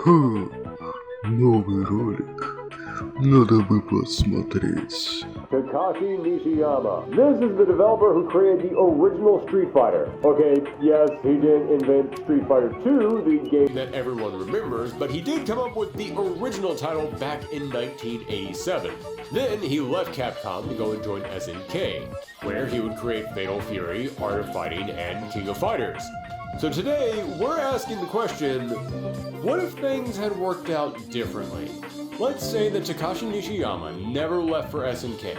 Ха, новый ролик. Надо бы посмотреть. Kakashi Nishiyama. This is the developer who created the original Street Fighter. Okay, yes, he did invent Street Fighter 2, the game that everyone remembers, but he did come up with the original title back in 1987. Then he left Capcom to go and join SNK, where he would create Fatal Fury, Art of Fighting, and King of Fighters. So today, we're asking the question, what if things had worked out differently? Let's say that Takashi Nishiyama never left for SNK,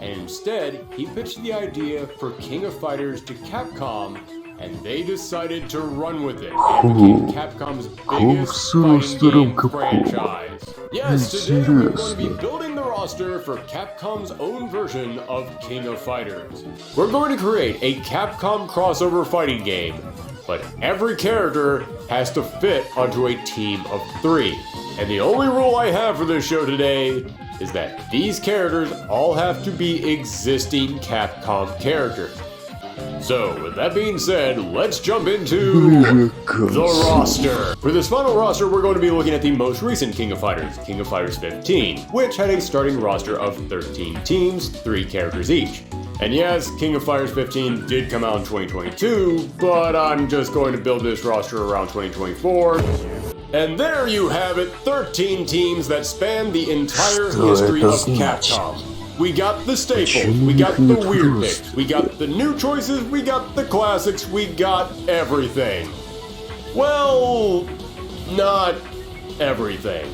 and instead, he pitched the idea for King of Fighters to Capcom, and they decided to run with it, and became Capcom's biggest fighting game franchise. Yes, today we're going to be building the roster for Capcom's own version of King of Fighters. We're going to create a Capcom crossover fighting game, but every character has to fit onto a team of 3. And the only rule I have for this show today is that these characters all have to be existing Capcom characters. So, with that being said, let's jump into the roster. For this final roster, we're going to be looking at the most recent King of Fighters 15, which had a starting roster of 13 teams, 3 characters each. And yes, King of Fighters 15 did come out in 2022, but I'm just going to build this roster around 2024. And there you have it, 13 teams that span the entire history of Capcom. We got the staples, we got the weird picks, we got the new choices, we got the classics, we got everything. Well, not everything.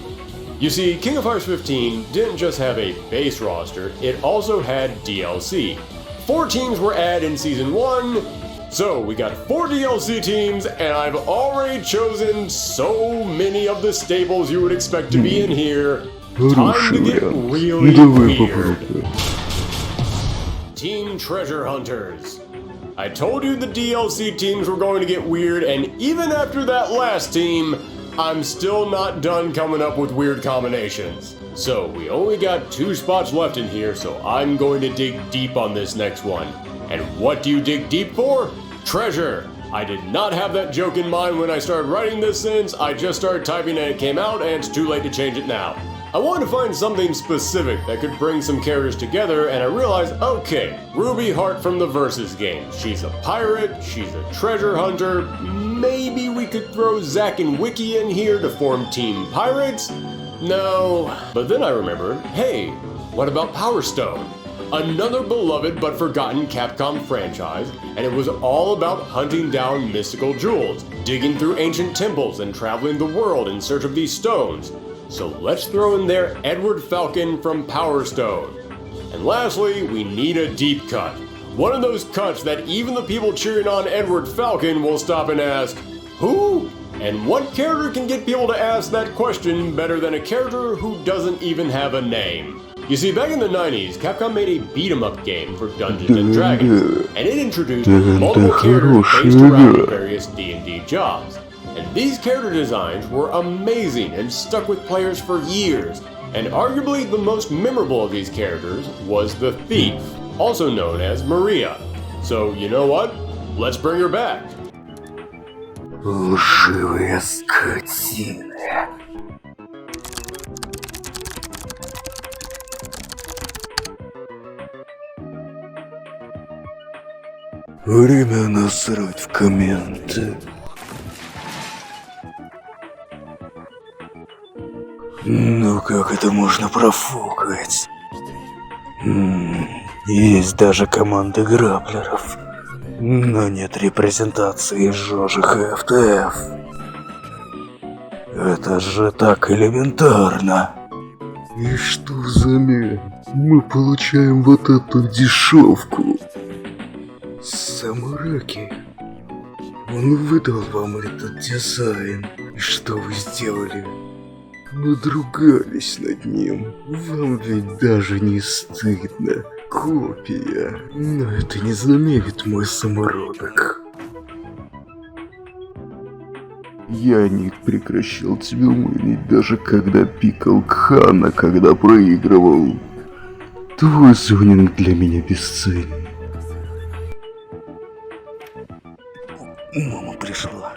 You see, King of Fighters 15 didn't just have a base roster, it also had DLC. 4 teams were added in Season 1, so we got 4 DLC teams, and I've already chosen so many of the staples you would expect to be in here. Time to get really weird. Team Treasure Hunters. I told you the DLC teams were going to get weird, and even after that last team, I'm still not done coming up with weird combinations. So we only got 2 spots left in here, so I'm going to dig deep on this next one. And what do you dig deep for? Treasure. I did not have that joke in mind when I started writing this sentence. I just started typing and it came out, and it's too late to change it now. I wanted to find something specific that could bring some characters together, and I realized, okay, Ruby Hart from the Versus game. She's a pirate, she's a treasure hunter, maybe we could throw Zack and Wiki in here to form Team Pirates? No. But then I remembered, hey, what about Power Stone? Another beloved but forgotten Capcom franchise, and it was all about hunting down mystical jewels, digging through ancient temples, and traveling the world in search of these stones. So let's throw in there Edward Falcon from Power Stone. And lastly, we need a deep cut. One of those cuts that even the people cheering on Edward Falcon will stop and ask, who? And what character can get people to ask that question better than a character who doesn't even have a name? You see, back in the 90s, Capcom made a beat-em-up game for Dungeons & Dragons, and it introduced multiple characters based around various D&D jobs. And these character designs were amazing and stuck with players for years. And arguably the most memorable of these characters was the Thief, also known as Maria. So, you know what? Let's bring her back. Лживые скотины. Время насрать в комменты. Ну как это можно профукать? Есть даже команды граблеров, но нет репрезентации жёжих и ФТФ. Это же так элементарно. И что взамен? Мы получаем вот эту дешевку. Самураки, он выдал вам этот дизайн. И что вы сделали? Надругались над ним. Вам ведь даже не стыдно. Копия. Но это не заменит мой самородок. Я не прекращал тебя мылить, даже когда пикал Кхана, когда проигрывал. Твой зонинг для меня бесценен. Мама пришла.